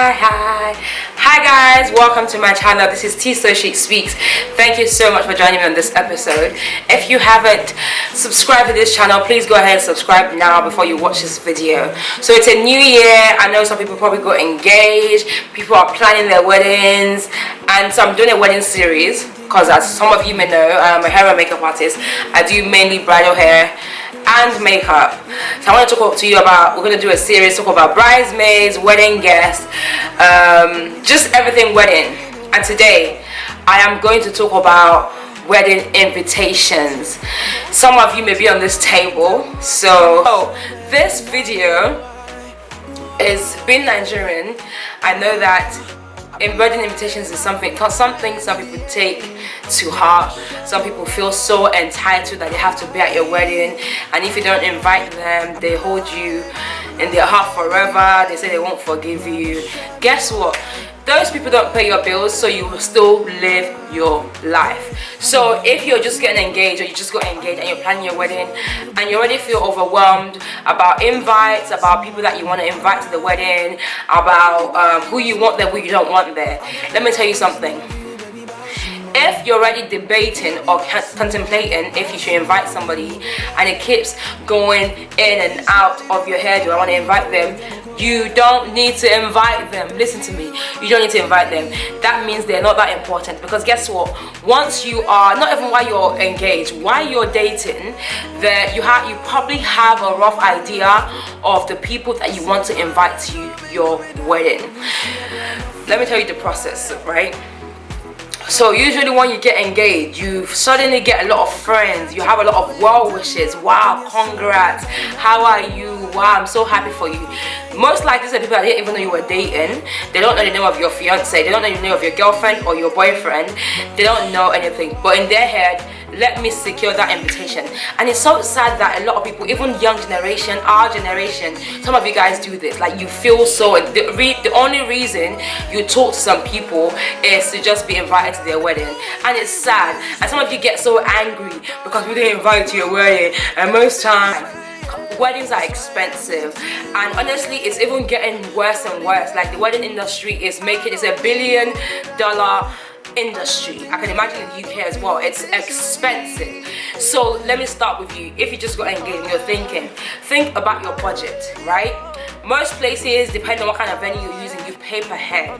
Hi guys, welcome to my channel. This is T So She Speaks. Thank you so much for joining me on this episode. If you haven't subscribed to this channel, please go ahead and subscribe now before you watch this video. So it's a new year. I know some people probably got engaged, people are planning their weddings, and so I'm doing a wedding series because, as some of you may know, I'm a hair and makeup artist. I do mainly bridal hair and makeup. So I want to talk to you about, we're going to do a series, talk about bridesmaids, wedding guests, just everything wedding. And today I am going to talk about wedding invitations. Some of you may be on this table, so this video is being Nigerian. I know that wedding invitations is something some people take to heart. Some people feel so entitled that they have to be at your wedding, and if you don't invite them, they hold you in their heart forever. They say they won't forgive you. Guess what? Those people don't pay your bills, so you will still live your life. So if you're just getting engaged, or you just got engaged and you're planning your wedding and you already feel overwhelmed about invites, about people that you want to invite to the wedding, about who you want there, who you don't want there, let me tell you something. If you're already debating or contemplating if you should invite somebody and it keeps going in and out of your head, do I want to invite them? You don't need to invite them. Listen to me. You don't need to invite them. That means they're not that important, because guess what? Once you are, not even while you're engaged, while you're dating, that you probably have a rough idea of the people that you want to invite to your wedding. Let me tell you the process, right? So usually when you get engaged, you suddenly get a lot of friends, you have a lot of well wishes. Wow, congrats, how are you? Wow, I'm so happy for you. Most likely, the people that didn't even know you were dating, they don't know the name of your fiance, they don't know the name of your girlfriend or your boyfriend, they don't know anything. But in their head, let me secure that invitation. And it's so sad that a lot of people, even young generation, our generation, some of you guys do this. Like, you feel so, the only reason you talk to some people is to just be invited to their wedding. And it's sad. And some of you get so angry because we didn't invite you to your wedding. And most times, weddings are expensive, and honestly it's even getting worse and worse. Like, the wedding industry is it's $1 billion industry. I can imagine in the UK as well. It's expensive. So let me start with you. If you just got engaged and you're think about your budget, right? Most places, depending on what kind of venue you're using, you pay per head.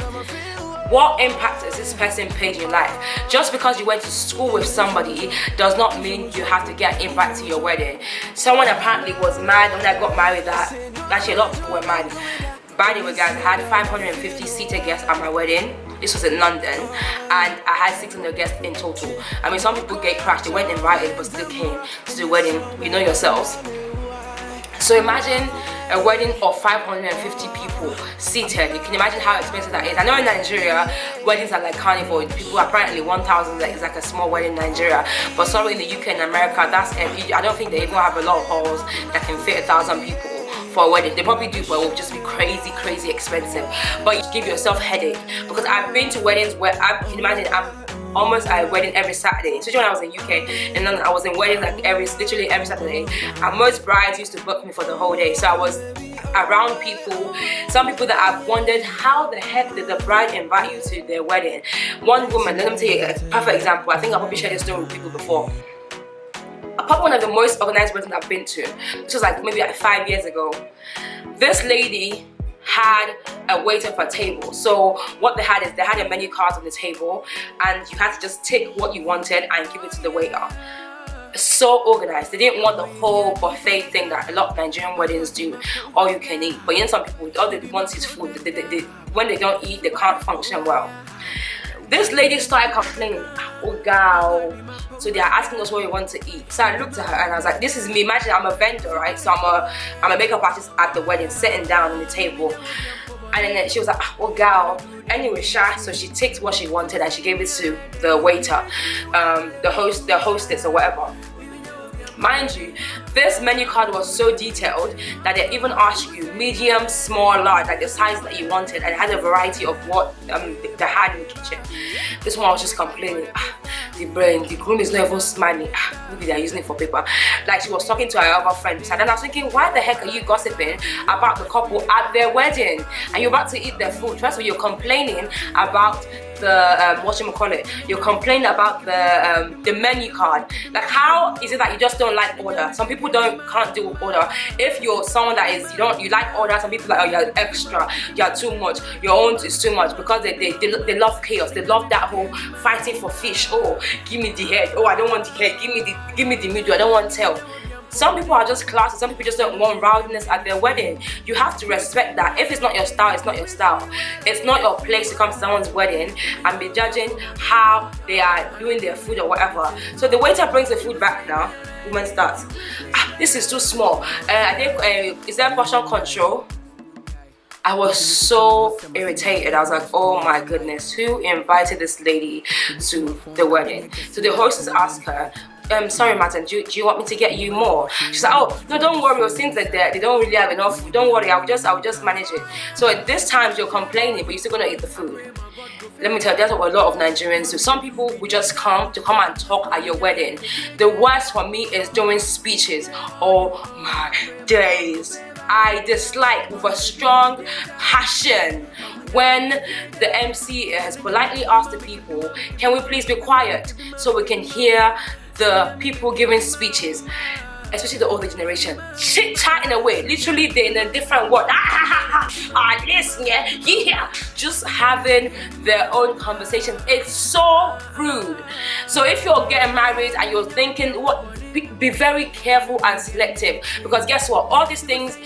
What impact has this person paid in your life? Just because you went to school with somebody does not mean you have to get invited to your wedding. Someone apparently was mad when I got married that actually a lot of people were mad. By the way, guys, I had 550 seated guests at my wedding. This was in London, and I had 600 guests in total. I mean, some people get crashed, they weren't invited but still came to the wedding. You know yourselves. So imagine a wedding of 550 people seated. You can imagine how expensive that is. I know in Nigeria, weddings are like carnival. People apparently 1,000 is like a small wedding in Nigeria. But sorry, in the UK and America, I don't think they even have a lot of halls that can fit 1,000 people for a wedding. They probably do, but it will just be crazy expensive. But you give yourself headache, because I've been to weddings where you can imagine I'm almost at a wedding every Saturday. Especially when I was in UK, and then I was in weddings like literally every Saturday. And most brides used to book me for the whole day. So I was around people, some people that I've wondered, how the heck did the bride invite you to their wedding? One woman, let me tell you a perfect example. I think I've probably shared this story with people before. Probably one of the most organized weddings I've been to, which was like maybe like 5 years ago. This lady had a waiter per table. So what they had is they had a menu card on the table, and you had to just take what you wanted and give it to the waiter. So organized. They didn't want the whole buffet thing that a lot of Nigerian weddings do, all you can eat. But you know, some people, all they want is food. When they don't eat, they can't function well. This lady started complaining, oh girl, so they are asking us what we want to eat. So I looked at her and I was like, this is me. Imagine I'm a vendor, right? So I'm a makeup artist at the wedding, sitting down on the table. And then she was like, oh girl. Anyway, so she takes what she wanted and she gave it to the waiter, the hostess or whatever. Mind you, this menu card was so detailed that they even asked you medium, small, large, like the size that you wanted, and it had a variety of what they had in the kitchen. This one was just complaining. the groom is not even smiling. Maybe they're using it for paper. Like she was talking to her other friends, and then I was thinking, why the heck are you gossiping about the couple at their wedding? And you're about to eat their food. First of all, you're complaining about the you're complaining about the menu card. Like, how is it that you just don't like order? Some people can't deal with order. If you're someone that is you like order, some people like, oh, you're extra, you're too much, your own is too much, because they love chaos. They love that whole fighting for fish. Oh, give me the head. Oh, I don't want the head. Give me the middle. I don't want tail. Some people are just classy. Some people just don't want rowdiness at their wedding. You have to respect that. If it's not your style, it's not your style. It's not your place to come to someone's wedding and be judging how they are doing their food or whatever. So the waiter brings the food back now. Woman starts. This is too small. I think is there portion control? I was so irritated. I was like, oh my goodness, who invited this lady to the wedding? So the hostess asked her, sorry madam, do you want me to get you more? She's like, oh no, don't worry, since they're there, they don't really have enough food. Don't worry, I'll just manage it. So at this time you're complaining, but you're still gonna eat the food. Let me tell you, that's what a lot of Nigerians do. Some people will just come and talk at your wedding. The worst for me is doing speeches. Oh my days. I dislike with a strong passion when the MC has politely asked the people, can we please be quiet so we can hear the people giving speeches, especially the older generation, chit-chatting away. Literally, they're in a different world. Listen, yeah, just having their own conversation. It's so rude. So if you're getting married and you're thinking, be very careful and selective, because guess what? All these things,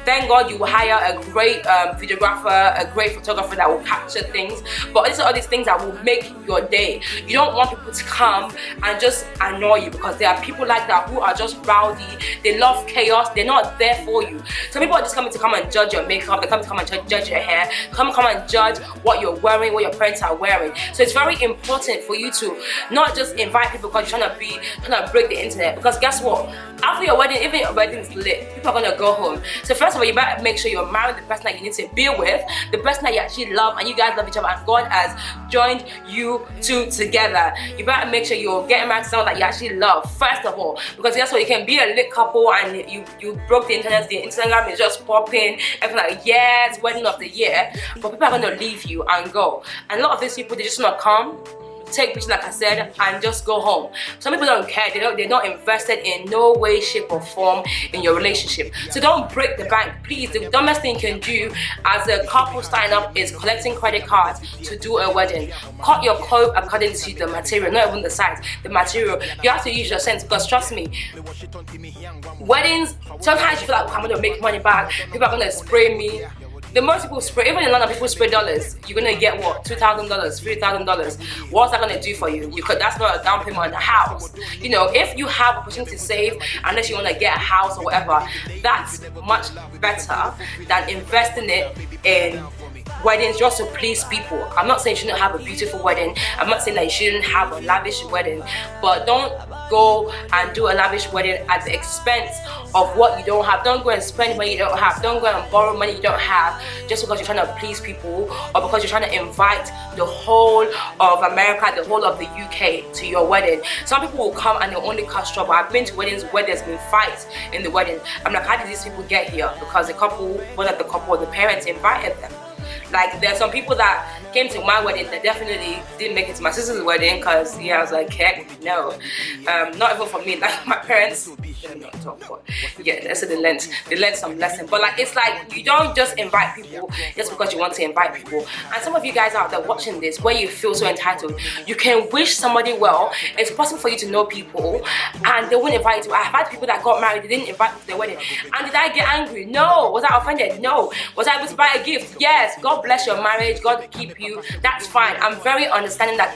thank God you will hire a great videographer, a great photographer that will capture things. But these are all these things that will make your day. You don't want people to come and just annoy you, because there are people like that who are just rowdy. They love chaos. They're not there for you. Some people are just coming to come and judge your makeup. They come to come and judge your hair. Come and judge what you're wearing, what your parents are wearing. So it's very important for you to not just invite people because you're trying to break the internet. Because guess what? After your wedding, even your wedding is lit, people are gonna go home. So first of all, you better make sure you're married the person that you need to be with, the person that you actually love, and you guys love each other, and God has joined you two together. You better make sure you're getting married to someone that you actually love, first of all, because that's what you can be a lit couple and you broke the internet, the Instagram is just popping, everything like, yes, wedding of the year, but people are gonna leave you and go. And a lot of these people, they just wanna come, take pictures like I said, and just go home. Some people don't care. They're not invested in no way, shape or form in your relationship. So don't break the bank, please. The dumbest thing you can do as a couple starting up is collecting credit cards to do a wedding. Cut your coat according to the material, not even the size, the material. You have to use your sense, because trust me, weddings, sometimes you feel like, I'm gonna make money back, people are gonna spray me. The most people spray, even in London, people spray dollars. You're gonna get what? $2,000, $3,000. What's that gonna do for you? That's not a down payment on a house. You know, if you have opportunity to save, unless you wanna get a house or whatever, that's much better than investing it in weddings just to please people. I'm not saying you shouldn't have a beautiful wedding. I'm not saying that you shouldn't have a lavish wedding, but don't go and do a lavish wedding at the expense of what you don't have. Don't go and spend money you don't have. Don't go and borrow money you don't have just because you're trying to please people, or because you're trying to invite the whole of America, the whole of the UK to your wedding. Some people will come and they'll only cause trouble. I've been to weddings where there's been fights in the wedding. I'm like, how did these people get here? Because one of the couple, the parents invited them. Like, there's some people that came to my wedding that definitely didn't make it to my sister's wedding, because I was like, heck no. Not even for me, like my parents, they learned some lesson. But like, it's like, you don't just invite people just because you want to invite people. And some of you guys out there watching this, where you feel so entitled, you can wish somebody well. It's possible for you to know people and they won't invite you. I've had people that got married, they didn't invite me to their wedding. And did I get angry? No. Was I offended? No. Was I able to buy a gift? Yes. God bless your marriage, God keep you. That's fine. I'm very understanding that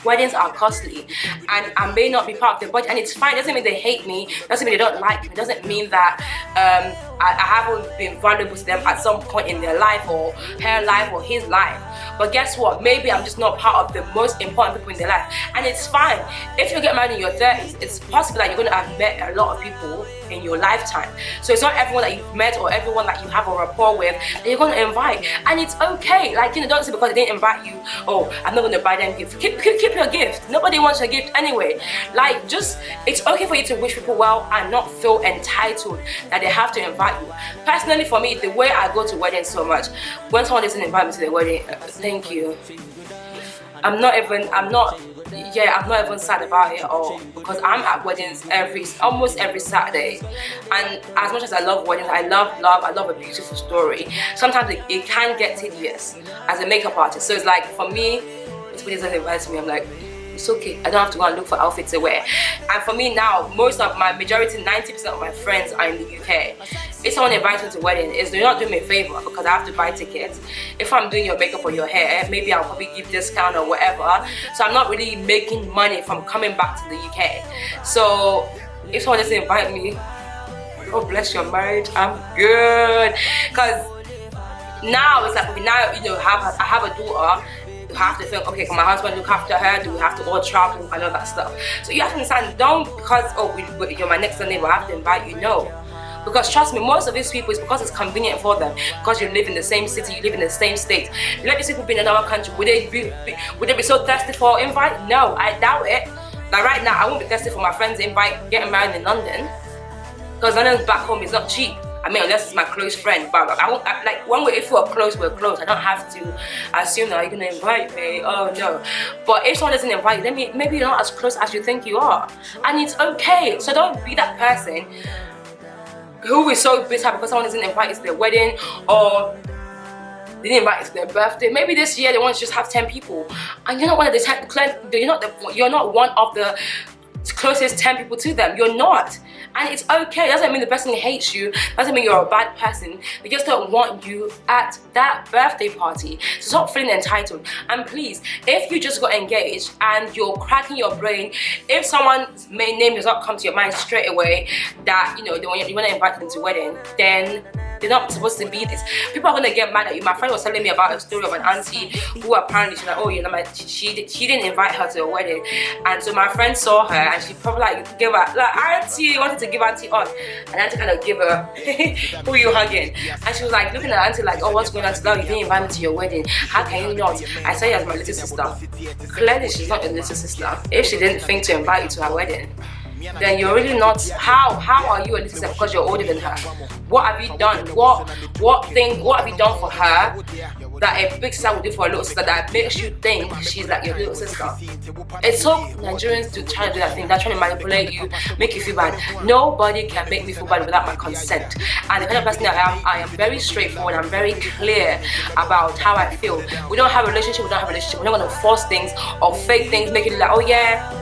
weddings are costly and I may not be part of their budget, and it's fine. It doesn't mean they hate me, doesn't mean they don't like me, it doesn't mean that I haven't been valuable to them at some point in their life, or her life, or his life. But guess what? Maybe I'm just not part of the most important people in their life, and it's fine. If you get married in your 30s, it's possible that you're going to have met a lot of people in your lifetime. So it's not everyone that you've met or everyone that you have a rapport with that you're going to invite, and it's okay. Like, don't say because they didn't invite you, oh, I'm not going to buy them gift. keep your gift. Nobody wants your gift anyway. Like, just, it's okay for you to wish people well and not feel entitled that they have to invite you. Personally, for me, the way I go to weddings so much, when someone doesn't invite me to the wedding, thank you. I'm not even sad about it at all, because I'm at weddings almost every Saturday, and as much as I love weddings, I love a beautiful story. Sometimes it can get tedious as a makeup artist, so it's like, for me, if somebody doesn't invite me, I'm like, it's okay, I don't have to go and look for outfits to wear. And for me now, most of my majority, 90% of my friends are in the UK. If someone invites me to a wedding, they're not doing me a favor, because I have to buy tickets. If I'm doing your makeup or your hair, maybe I'll probably give discount or whatever. So I'm not really making money from coming back to the UK. So if someone doesn't invite me, God bless your marriage, I'm good. Because now it's like, now, you know, I have a daughter. You have to think, okay, can my husband look after her? Do we have to all travel and all that stuff? So you have to understand, don't, because, oh, you're my next door neighbor, I have to invite you. No. Because trust me, most of these people, it's because it's convenient for them. Because you live in the same city, you live in the same state. You let these people be in another country, would they be so thirsty for an invite? No, I doubt it. Like right now, I won't be thirsty for my friend's invite getting married in London. Because London's back home is not cheap. I mean, unless it's my close friend, but I won't, like, when if we're close, we're close. I don't have to assume that you're gonna invite me. Oh no. But if someone doesn't invite you, then maybe you're not as close as you think you are, and it's okay. So don't be that person who is so bitter because someone doesn't invite you to their wedding, or they didn't invite you to their birthday. Maybe this year they want to just have 10 people, and you're not one of the 10. You're not one of the closest 10 people to them. You're not. And it's okay. It doesn't mean the person hates you. It doesn't mean you're a bad person. They just don't want you at that birthday party. So stop feeling entitled. And please, if you just got engaged and you're cracking your brain, if someone's main name does not come to your mind straight away that, you know, you want to invite them to a wedding, then they're not supposed to be this. People are gonna get mad at you. My friend was telling me about a story of an auntie who apparently she's like, oh, you know, she didn't invite her to a wedding, and so my friend saw her and she probably like gave her like, auntie, wanted to give auntie on, and auntie kind of give her who are you hugging, and she was like looking at auntie like, oh, what's going on today? You didn't invite me to your wedding. How can you not? I saw you as my little sister. Clearly she's not your little sister. If she didn't think to invite you to her wedding, then you're really not. How are you a little sister because you're older than her? What have you done? What have you done for her that a big sister would do for a little sister that makes you think she's like your little sister? It's so Nigerians to try to do that thing. They're trying to manipulate you, make you feel bad. Nobody can make me feel bad without my consent. And the kind of person that I am very straightforward. I'm very clear about how I feel. We don't have a relationship. We're not going to force things or fake things, make it look like, oh yeah,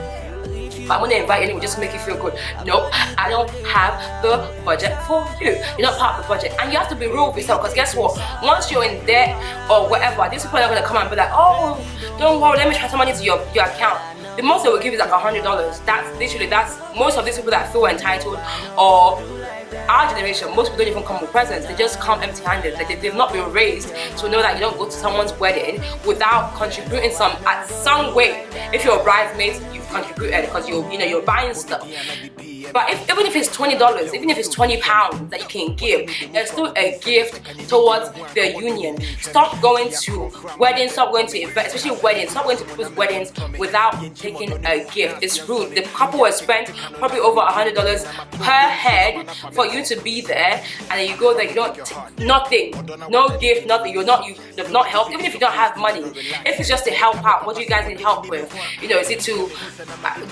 I'm gonna invite you anyway just to make you feel good. Nope, I don't have the budget for you. You're not part of the budget, and you have to be real with yourself. Because guess what? Once you're in debt or whatever, these people are gonna come and be like, "Oh, don't worry, let me transfer money to your account." The most they will give is like $100. That's most of these people that feel entitled, or our generation, most people don't even come with presents. They just come empty-handed. Like they've not been raised to know that you don't go to someone's wedding without contributing some way. If you're a bridesmaid, you've contributed because you're buying stuff. But even if it's $20, even if it's £20 that you can give, there's still a gift towards the union. Stop going to weddings, stop going to events, especially weddings. Stop going to people's weddings without taking a gift. It's rude. The couple has spent probably over $100 per head for you to be there, and then you go there, you don't nothing, no gift, nothing. You've not helped, even if you don't have money. If it's just to help out, what do you guys need help with? You know, is it to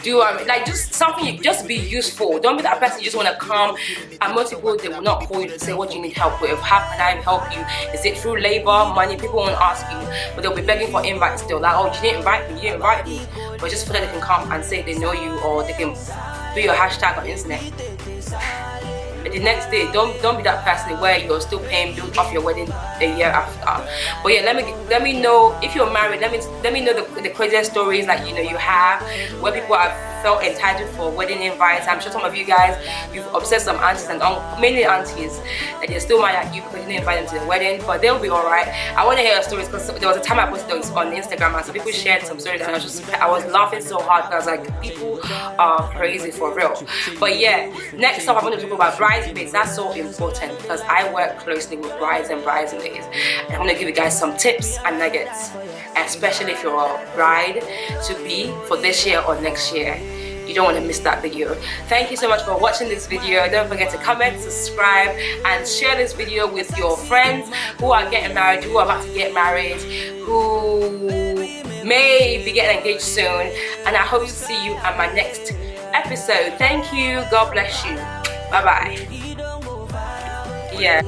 do like just something? Just be useful. Don't be that person you just want to come, and most people, they will not call you to say what you need help with. How can I help you? Is it through labor, money? People won't ask you, but they'll be begging for invites still. Like, oh, you didn't invite me, you didn't invite me. But just so that they can come and say they know you, or they can do your hashtag on the internet. The next day, don't be that person where you're still paying bills off your wedding a year after. But yeah, let me know if you're married. Let me know the craziest stories that you have, where people have felt entitled for wedding invites. I'm sure some of you guys, you've upset some aunties and mainly aunties, that they're still mad at you because you didn't invite them to the wedding, but they'll be alright. I want to hear your stories because there was a time I posted those on Instagram and some people shared some stories and I was laughing so hard because I was like, people are crazy for real. But yeah, next up I'm going to talk about bridesmaids. That's so important because I work closely with brides and bridesmaids, and I'm going to give you guys some tips and nuggets, especially if you're a bride to be for this year or next year. You don't want to miss that video. Thank you so much for watching this video. Don't forget to comment, subscribe, and share this video with your friends who are getting married, who are about to get married, who may be getting engaged soon. And I hope to see you at my next episode. Thank you. God bless you. Bye bye. Yeah.